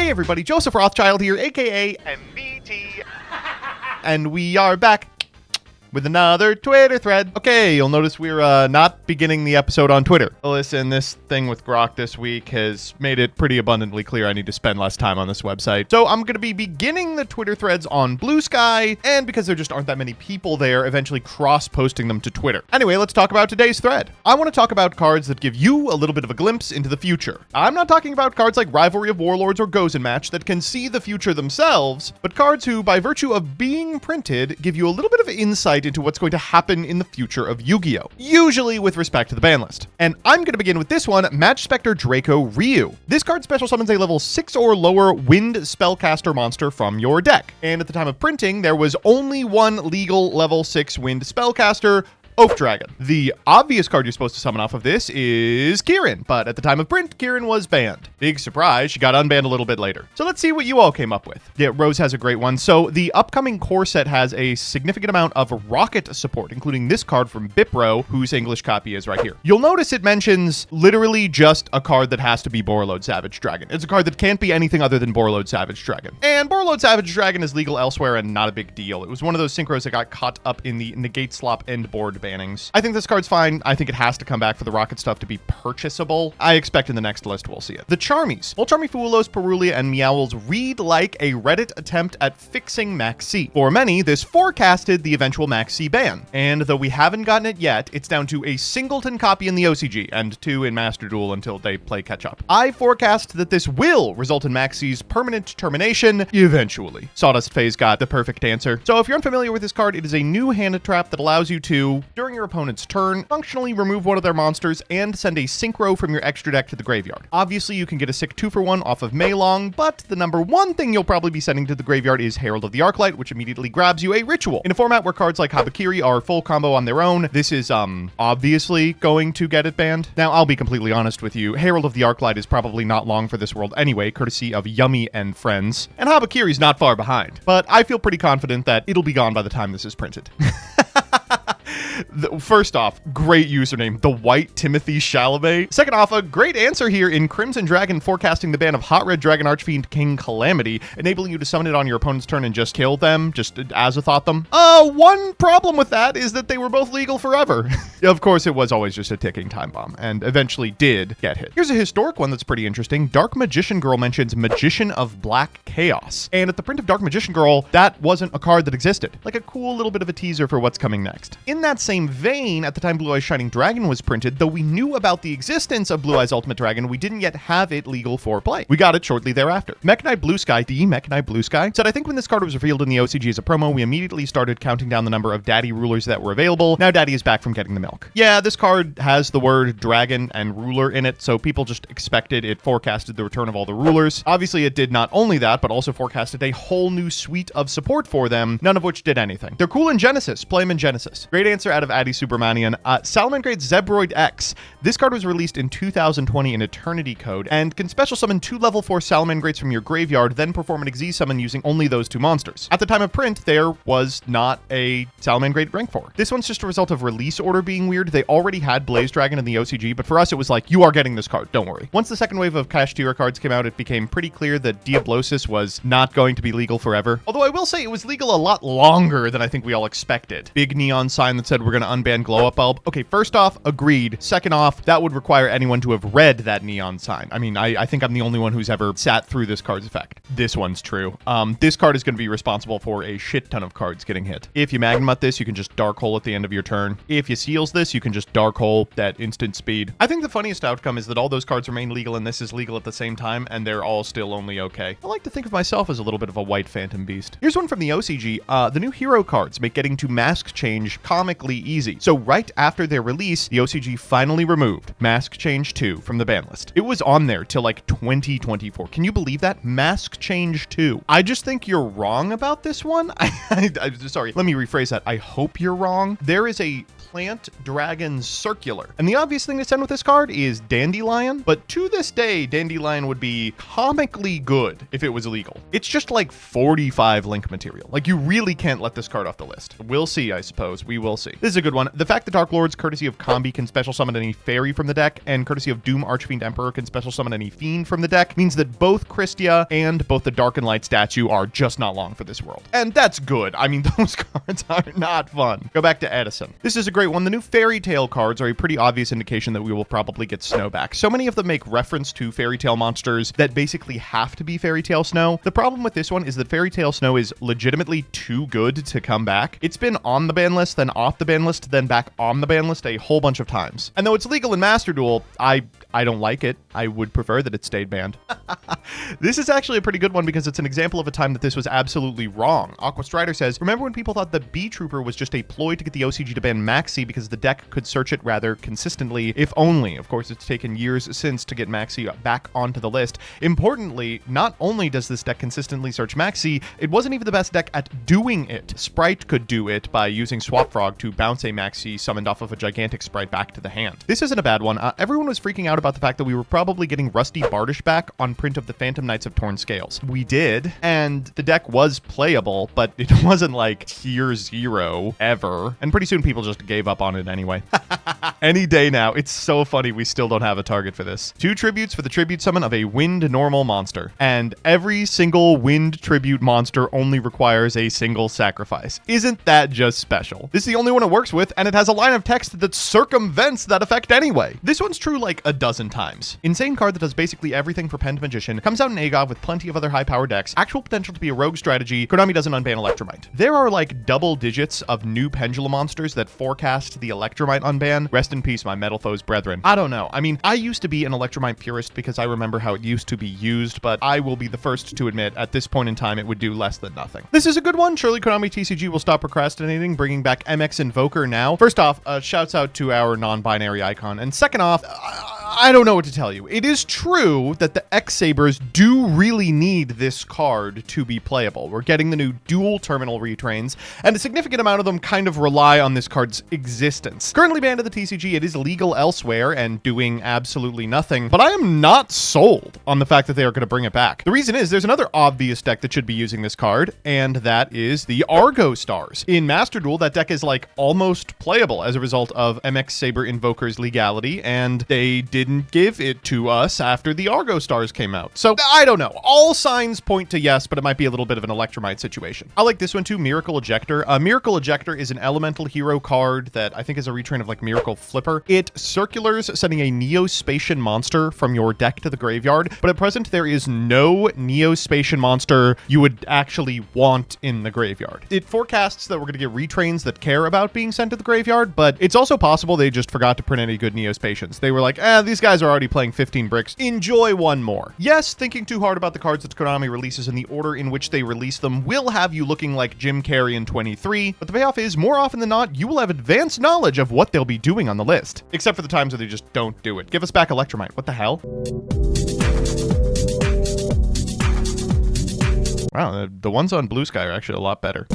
Hey everybody, Joseph Rothschild here, aka MVT, and we are back with another Twitter thread. Okay, you'll notice we're not beginning the episode on Twitter. Listen, this thing with Grok this week has made it pretty abundantly clear I need to spend less time on this website. So I'm going to be beginning the Twitter threads on Bluesky, and because there just aren't that many people there, eventually cross-posting them to Twitter. Anyway, let's talk about today's thread. I want to talk about cards that give you a little bit of a glimpse into the future. I'm not talking about cards like Rivalry of Warlords or Gozen Match that can see the future themselves, but cards who, by virtue of being printed, give you a little bit of insight into what's going to happen in the future of Yu-Gi-Oh! Usually with respect to the ban list. And I'm going to begin with this one, Majespecter draco-ryu. This card special summons a level 6 or lower wind spellcaster monster from your deck. And at the time of printing, there was only one legal level 6 wind spellcaster, Oath Dragon. The obvious card you're supposed to summon off of this is Kirin, but at the time of print, Kirin was banned. Big surprise, she got unbanned a little bit later. So let's see what you all came up with. Yeah, Rose has a great one. So the upcoming core set has a significant amount of Rokket support, including this card from Bipro, whose English copy is right here. You'll notice it mentions literally just a card that has to be Borreload Savage Dragon. It's a card that can't be anything other than Borreload Savage Dragon. And Borreload Savage Dragon is legal elsewhere and not a big deal. It was one of those synchros that got caught up in the negate slop end board bannings. I think this card's fine. I think it has to come back for the Rokket stuff to be purchasable. I expect in the next list we'll see it. The Charmies. Mulcharmie, Fuwalos, Perulia, and Meowls read like a Reddit attempt at fixing Maxx-C. For many, this forecasted the eventual Maxx-C ban. And though we haven't gotten it yet, it's down to a singleton copy in the OCG and 2 in Master Duel until they play catch up. I forecast that this will result in Maxx-C's permanent termination eventually. Sawdust Faze got the perfect answer. So if you're unfamiliar with this card, it is a new hand trap that allows you to, during your opponent's turn, functionally remove one of their monsters and send a synchro from your extra deck to the graveyard. Obviously, you can get a sick 2-for-1 off of Meilong, but the number one thing you'll probably be sending to the graveyard is Herald of the Arclight, which immediately grabs you a ritual. In a format where cards like Habakiri are full combo on their own, this is obviously going to get it banned. Now, I'll be completely honest with you, Herald of the Arclight is probably not long for this world anyway, courtesy of Yummy and friends, and Habakiri's not far behind, but I feel pretty confident that it'll be gone by the time this is printed. First off, great username, the White Timothy Chalamet. Second off, a great answer here in Crimson Dragon forecasting the ban of Hot Red Dragon Archfiend King Calamity, enabling you to summon it on your opponent's turn and just kill them, just as a thought them. One problem with that is that they were both legal forever. Of course, it was always just a ticking time bomb, and eventually did get hit. Here's a historic one that's pretty interesting. Dark Magician Girl mentions Magician of Black Chaos, and at the print of Dark Magician Girl, that wasn't a card that existed. Like a cool little bit of a teaser for what's coming next. In that same vein, at the time Blue Eyes Shining Dragon was printed, though we knew about the existence of Blue Eyes Ultimate Dragon, we didn't yet have it legal for play. We got it shortly thereafter. Mekk-knight Bluesky, the Mekk-knight Bluesky, said, I think when this card was revealed in the OCG as a promo, we immediately started counting down the number of Daddy rulers that were available. Now Daddy is back from getting the milk. Yeah, this card has the word dragon and ruler in it, so people just expected it forecasted the return of all the rulers. Obviously, it did not only that, but also forecasted a whole new suite of support for them, none of which did anything. They're cool in Genesis. Play them in Genesis. Great answer out of Addy Supermanian. Salamangreat Zebroid X. This card was released in 2020 in Eternity Code and can special summon 2 level 4 Salamangreats from your graveyard, then perform an Xyz summon using only those 2 monsters. At the time of print, there was not a Salamangreat rank 4. This one's just a result of release order being weird. They already had Blaze Dragon in the OCG, but for us it was like, you are getting this card, don't worry. Once the second wave of Kashtira cards came out, it became pretty clear that Diablosis was not going to be legal forever. Although I will say it was legal a lot longer than I think we all expected. Big neon sign that said we're going to unban Glow Up Bulb. Okay, first off, agreed. Second off, that would require anyone to have read that neon sign. I mean, I think I'm the only one who's ever sat through this card's effect. This one's true. This card is going to be responsible for a shit ton of cards getting hit. If you Magnemite this, you can just Dark Hole at the end of your turn. If you Seals this, you can just Dark Hole that instant speed. I think the funniest outcome is that all those cards remain legal and this is legal at the same time, and they're all still only okay. I like to think of myself as a little bit of a white phantom beast. Here's one from the OCG. The new hero cards make getting to mask change comically easy. So right after their release, the OCG finally removed Mask Change 2 from the ban list. It was on there till like 2024. Can you believe that? Mask Change 2. I just think you're wrong about this one. Sorry, let me rephrase that. I hope you're wrong. There is a Plant Dragon Circular. And the obvious thing to send with this card is Dandelion, but to this day, Dandelion would be comically good if it was illegal. It's just like 45 link material. Like, you really can't let this card off the list. We'll see, I suppose. We will see. This is a good one. The fact that Darklords, courtesy of Combi, can special summon any fairy from the deck, and courtesy of Doom Archfiend Emperor can special summon any fiend from the deck, means that both Christia and both the Dark and Light statue are just not long for this world. And that's good. I mean, those cards are not fun. Go back to Edison. This is a great one. The new Fairy Tale cards are a pretty obvious indication that we will probably get Snow back. So many of them make reference to Fairy Tale monsters that basically have to be Fairy Tale Snow. The problem with this one is that Fairy Tale Snow is legitimately too good to come back. It's been on the ban list, then off the ban list, then back on the ban list a whole bunch of times. And though it's legal in Master Duel, I don't like it. I would prefer that it stayed banned. This is actually a pretty good one because it's an example of a time that this was absolutely wrong. Aqua Strider says, remember when people thought the Beetrooper was just a ploy to get the OCG to ban Maxi because the deck could search it rather consistently, if only. Of course, it's taken years since to get Maxi back onto the list. Importantly, not only does this deck consistently search Maxi, it wasn't even the best deck at doing it. Sprite could do it by using Swap Frog to bounce a Maxi summoned off of a gigantic Sprite back to the hand. This isn't a bad one. Everyone was freaking out about the fact that we were probably getting Rusty Bardish back on print of the Phantom Knights of Torn Scales. We did, and the deck was playable, but it wasn't like tier 0 ever. And pretty soon people just gave up on it anyway. Any day now. It's so funny we still don't have a target for this. 2 tributes for the tribute summon of a wind normal monster. And every single wind tribute monster only requires a single sacrifice. Isn't that just special? This is the only one it works with, and it has a line of text that circumvents that effect anyway. This one's true like a dozen times. Insane card that does basically everything for Pent Magician, comes out in AGOV with plenty of other high power decks, actual potential to be a rogue strategy. Konami doesn't unban Electrumite. There are like double digits of new pendulum monsters that forecast the Electrumite unban. Rest in peace, my metal foes brethren. I don't know. I mean, I used to be an Electrumite purist because I remember how it used to be used, but I will be the first to admit at this point in time it would do less than nothing. This is a good one. Surely Konami TCG will stop procrastinating, bringing back MX Invoker now. First off, shouts out to our non-binary icon. And second off, I don't know what to tell you. It is true that the Mx-sabers do really need this card to be playable. We're getting the new dual terminal retrains, and a significant amount of them kind of rely on this card's existence. Currently banned at the TCG, it is legal elsewhere and doing absolutely nothing, but I am not sold on the fact that they are going to bring it back. The reason is there's another obvious deck that should be using this card, and that is the Argostars. In Master Duel, that deck is like almost playable as a result of Mx-saber Invoker's legality, and they didn't give it to us after the Argostars came out. So, I don't know. All signs point to yes, but it might be a little bit of an Electrumite situation. I like this one too, Miracle Ejector. Miracle Ejector is an elemental hero card that I think is a retrain of like Miracle Flipper. It circulars, sending a Neospatian monster from your deck to the graveyard, but at present there is no Neospatian monster you would actually want in the graveyard. It forecasts that we're going to get retrains that care about being sent to the graveyard, but it's also possible they just forgot to print any good Neospatians. They were like, these guys are already playing 15 bricks. Enjoy one more. Yes, thinking too hard about the cards that Konami releases in the order in which they release them will have you looking like Jim Carrey in 23, but the payoff is, more often than not, you will have advanced knowledge of what they'll be doing on the list. Except for the times where they just don't do it. Give us back Electrumite. What the hell? Wow, the ones on Bluesky are actually a lot better.